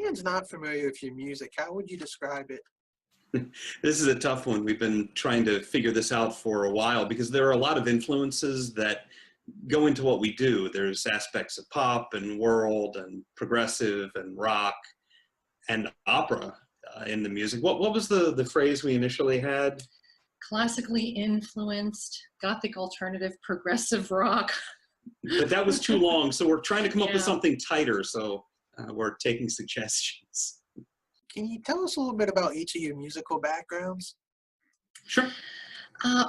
someone's not familiar with your music, how would you describe it? This is a tough one. We've been trying to figure this out for a while because there are a lot of influences that go into what we do. There's aspects of pop and world and progressive and rock and opera in the music. What was the phrase we initially had? Classically influenced, gothic alternative, progressive rock. But that was too long, so we're trying to come up with Yeah. something tighter, so we're taking suggestions. Can you tell us a little bit about each of your musical backgrounds? Sure.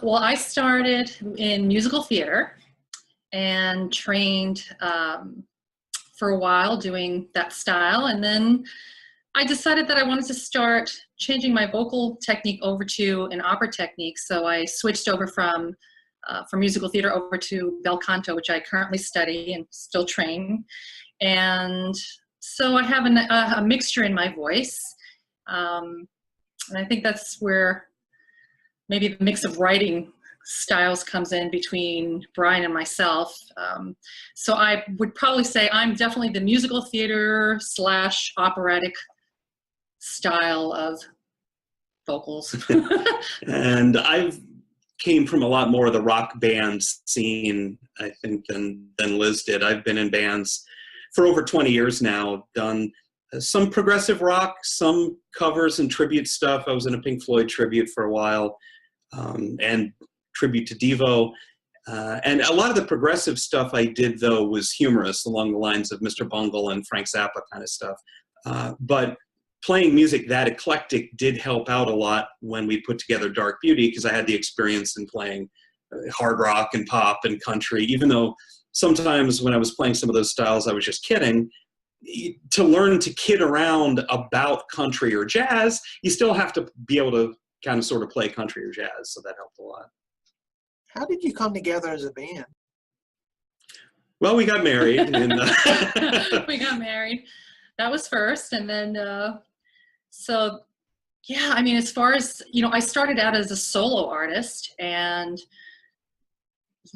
Well, I started in musical theater and trained for a while doing that style. And then I decided that I wanted to start changing my vocal technique over to an opera technique. So I switched over from musical theater over to bel canto, which I currently study and still train. And so I have a mixture in my voice. And I think that's where maybe the mix of writing styles comes in between Brian and myself. So I would probably say I'm definitely the musical theater / operatic style of vocals. And I've came from a lot more of the rock band scene, I think, than Liz did. I've been in bands for over 20 years now, done some progressive rock, some covers and tribute stuff. I was in a Pink Floyd tribute for a while, and tribute to Devo. And a lot of the progressive stuff I did, though, was humorous along the lines of Mr. Bungle and Frank Zappa kind of stuff. But playing music that eclectic did help out a lot when we put together Dark Beauty, because I had the experience in playing hard rock and pop and country, even though sometimes when I was playing some of those styles, I was just kidding. To learn to kid around about country or jazz, you still have to be able to kind of sort of play country or jazz, so that helped a lot. How did you come together as a band? Well, we got married. And, We got married. That was first. And then, so yeah, I mean, as far as, I started out as a solo artist and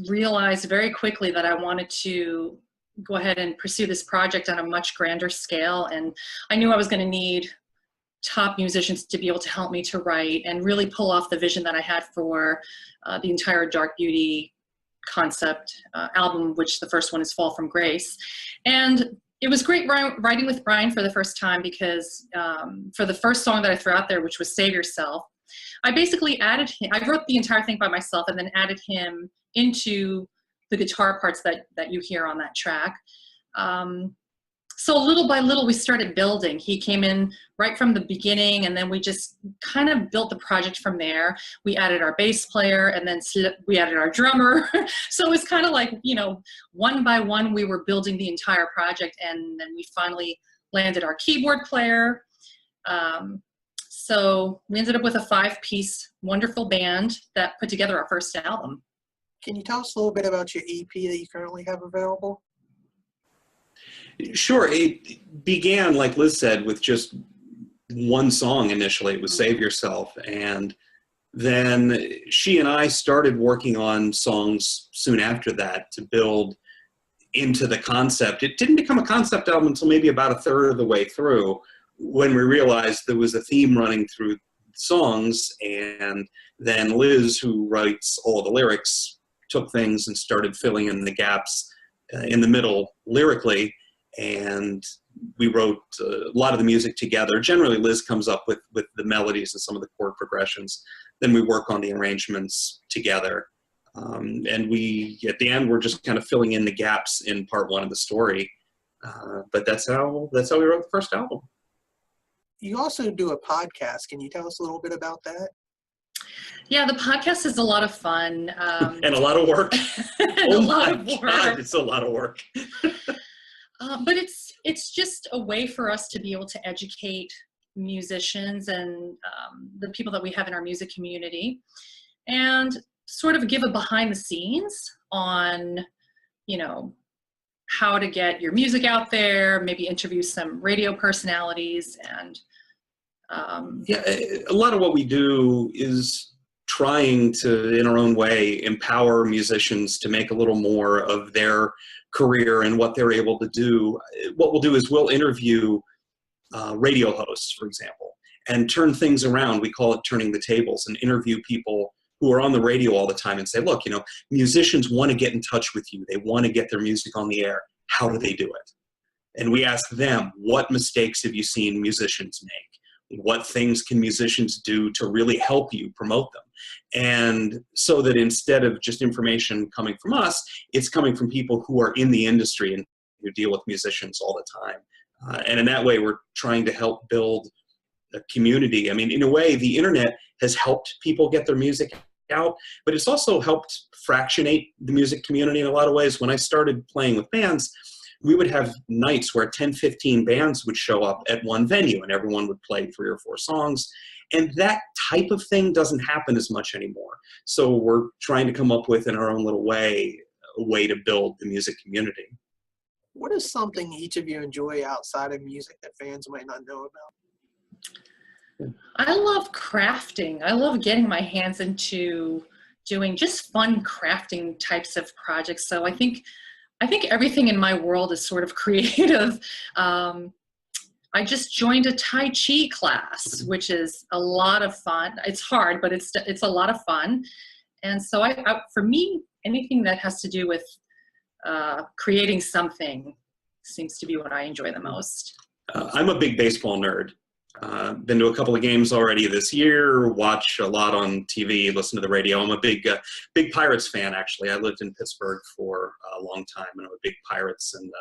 realized very quickly that I wanted to go ahead and pursue this project on a much grander scale. And I knew I was going to need top musicians to be able to help me to write and really pull off the vision that I had for the entire Dark Beauty concept album, which the first one is Fall from Grace. And it was great writing with Brian for the first time because for the first song that I threw out there, which was Save Yourself, I basically added him. I wrote the entire thing by myself and then added him into the guitar parts that you hear on that track. So little by little, we started building. He came in right from the beginning, and then we just kind of built the project from there. We added our bass player, and then we added our drummer. So it was kind of like, one by one, we were building the entire project, and then we finally landed our keyboard player. So we ended up with a 5-piece wonderful band that put together our first album. Can you tell us a little bit about your EP that you currently have available? Sure. It began, like Liz said, with just one song initially. It was Save Yourself. And then she and I started working on songs soon after that to build into the concept. It didn't become a concept album until maybe about a third of the way through, when we realized there was a theme running through songs. And then Liz, who writes all the lyrics, took things and started filling in the gaps in the middle lyrically. And we wrote a lot of the music together. Generally, Liz comes up with the melodies and some of the chord progressions. Then we work on the arrangements together. And we, at the end, we're just kind of filling in the gaps in part one of the story. But that's how we wrote the first album. You also do a podcast. Can you tell us a little bit about that? Yeah, the podcast is a lot of fun. And a lot of work. And a lot of work. God, it's a lot of work. But it's just a way for us to be able to educate musicians and the people that we have in our music community, and sort of give a behind the scenes on, how to get your music out there, maybe interview some radio personalities. And yeah, a lot of what we do is trying to, in our own way, empower musicians to make a little more of their career and what they're able to do. What we'll do is we'll interview radio hosts, for example, and turn things around. We call it turning the tables, and interview people who are on the radio all the time and say, look, musicians want to get in touch with you. They want to get their music on the air. How do they do it? And we ask them, what mistakes have you seen musicians make? What things can musicians do to really help you promote them? And so that instead of just information coming from us, it's coming from people who are in the industry and who deal with musicians all the time. And in that way, we're trying to help build a community. I mean, in a way, the internet has helped people get their music out, but it's also helped fractionate the music community in a lot of ways. When I started playing with bands, we would have nights where 10, 15 bands would show up at one venue and everyone would play 3 or 4 songs. And that type of thing doesn't happen as much anymore. So we're trying to come up with, in our own little way, a way to build the music community. What is something each of you enjoy outside of music that fans might not know about? I love crafting. I love getting my hands into doing just fun crafting types of projects. So I think everything in my world is sort of creative. I just joined a Tai Chi class, which is a lot of fun. It's hard, but it's a lot of fun. And so for me, anything that has to do with creating something seems to be what I enjoy the most. I'm a big baseball nerd. Been to a couple of games already this year, watch a lot on TV, listen to the radio. I'm a big Pirates fan, actually. I lived in Pittsburgh for a long time, and I'm a big Pirates and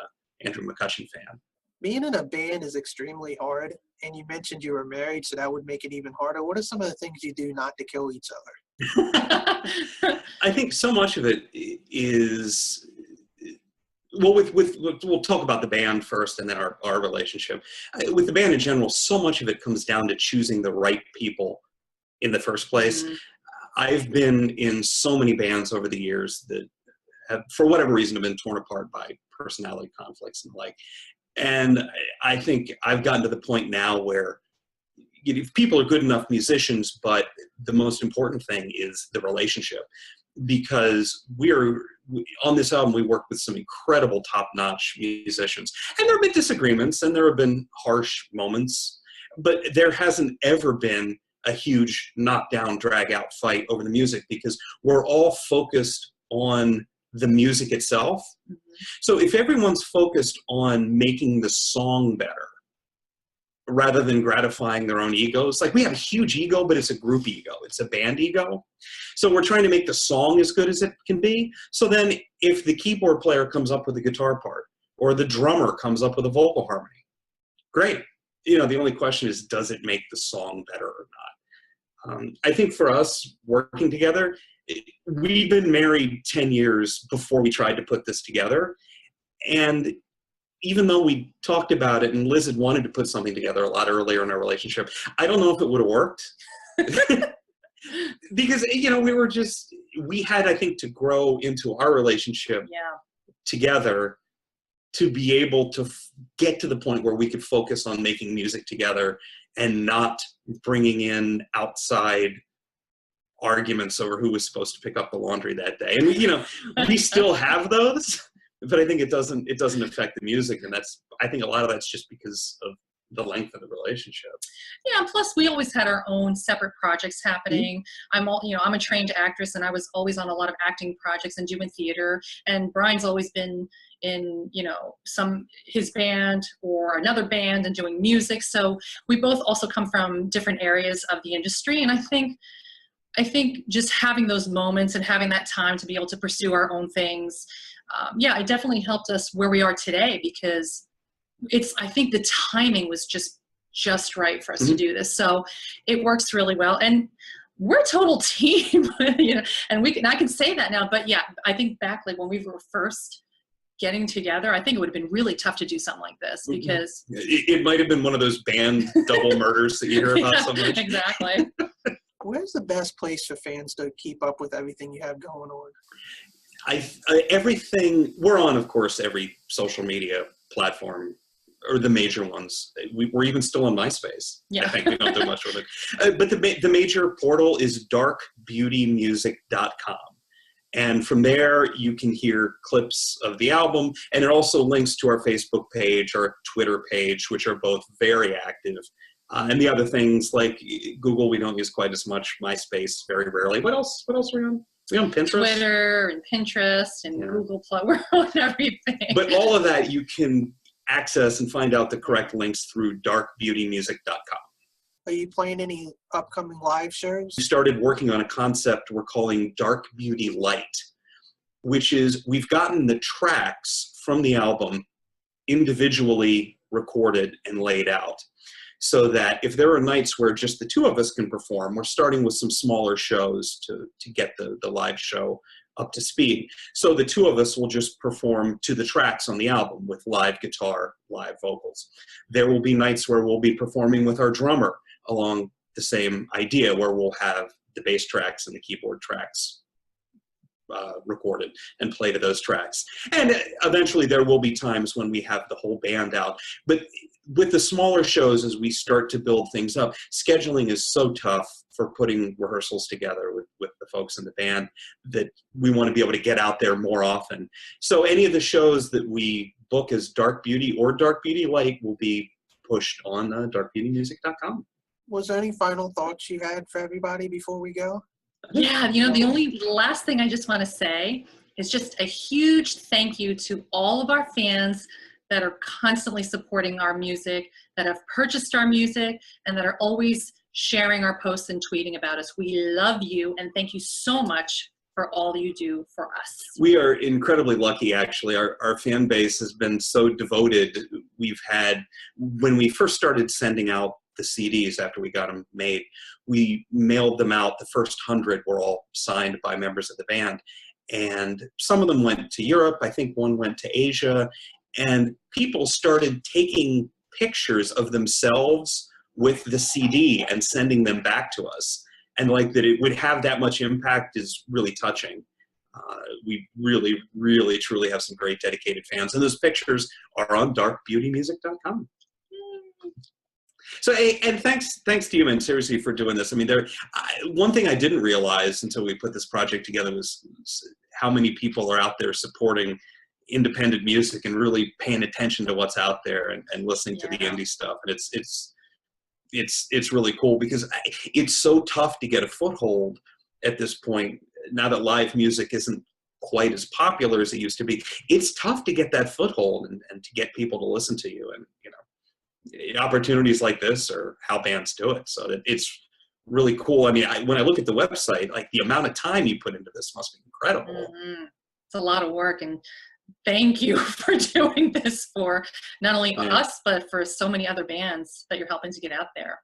Andrew McCutcheon fan. Being in a band is extremely hard, and you mentioned you were married, so that would make it even harder. What are some of the things you do not to kill each other? I think so much of it is, well, we'll talk about the band first and then our relationship. With the band in general, so much of it comes down to choosing the right people in the first place. Mm-hmm. I've been in so many bands over the years that have, for whatever reason, have been torn apart by personality conflicts and the like. And I think I've gotten to the point now where people are good enough musicians, but the most important thing is the relationship. Because on this album, we work with some incredible top-notch musicians. And there have been disagreements, and there have been harsh moments, but there hasn't ever been a huge knockdown, drag-out fight over the music, because we're all focused on the music itself. Mm-hmm. So if everyone's focused on making the song better, rather than gratifying their own egos. Like, we have a huge ego, but it's a group ego. It's a band ego. So we're trying to make the song as good as it can be. So then if the keyboard player comes up with a guitar part, or the drummer comes up with a vocal harmony, great. The only question is, does it make the song better or not? I think for us, working together, we've been married 10 years before we tried to put this together. And even though we talked about it and Liz had wanted to put something together a lot earlier in our relationship, I don't know if it would have worked. Because, we had, I think, to grow into our relationship together to be able to get to the point where we could focus on making music together and not bringing in outside arguments over who was supposed to pick up the laundry that day. And, we still have those. But I think it doesn't affect the music, and I think a lot of that's just because of the length of the relationship. Yeah, and plus we always had our own separate projects happening. Mm-hmm. I'm a trained actress, and I was always on a lot of acting projects and doing theater. And Brian's always been in, his band or another band and doing music. So we both also come from different areas of the industry, and I think just having those moments and having that time to be able to pursue our own things. It definitely helped us where we are today, because I think the timing was just right for us to do this. So it works really well. And we're a total team, and I can say that now, but yeah, I think back when we were first getting together, I think it would have been really tough to do something like this, because it might have been one of those band double murders that you hear about so much. Exactly. Where's the best place for fans to keep up with everything you have going on? Everything we're on, of course, every social media platform, or the major ones. We're even still on MySpace. Yeah. I think we don't do much with it. But the major portal is darkbeautymusic.com. And from there, you can hear clips of the album, and it also links to our Facebook page, our Twitter page, which are both very active. And the other things like Google, we don't use quite as much. MySpace, very rarely. What else are we on? We on Pinterest? Twitter and Pinterest and Google Plus. We're on everything. But all of that you can access and find out the correct links through darkbeautymusic.com. Are you playing any upcoming live shows? We started working on a concept we're calling Dark Beauty Light, which is we've gotten the tracks from the album individually recorded and laid out, so that if there are nights where just the two of us can perform, we're starting with some smaller shows to get the live show up to speed. So the two of us will just perform to the tracks on the album with live guitar, live vocals. There will be nights where we'll be performing with our drummer along the same idea, where we'll have the bass tracks and the keyboard tracks recorded and play to those tracks. And eventually there will be times when we have the whole band out. But with the smaller shows, as we start to build things up, scheduling is so tough for putting rehearsals together with the folks in the band that we want to be able to get out there more often. So any of the shows that we book as Dark Beauty or Dark Beauty Light will be pushed on darkbeautymusic.com. Was there any final thoughts you had for everybody before we go? Yeah, the only last thing I just want to say is just a huge thank you to all of our fans that are constantly supporting our music, that have purchased our music, and that are always sharing our posts and tweeting about us. We love you, and thank you so much for all you do for us. We are incredibly lucky, actually. Our fan base has been so devoted. We've had, when we first started sending out the CDs after we got them made, we mailed them out. The first 100 were all signed by members of the band. And some of them went to Europe. I think one went to Asia. And people started taking pictures of themselves with the CD and sending them back to us. And like that it would have that much impact is really touching. We really, really, truly have some great dedicated fans. And those pictures are on darkbeautymusic.com. So, and thanks to you, man, seriously, for doing this. I mean, one thing I didn't realize until we put this project together was how many people are out there supporting independent music and really paying attention to what's out there and listening to the indie stuff. And it's really cool because it's so tough to get a foothold at this point. Now that live music isn't quite as popular as it used to be, it's tough to get that foothold and to get people to listen to you. And, opportunities like this are how bands do it. So that it's really cool. I mean, when I look at the website, like the amount of time you put into this must be incredible. Mm-hmm. It's a lot of work, and thank you for doing this for not only us, but for so many other bands that you're helping to get out there.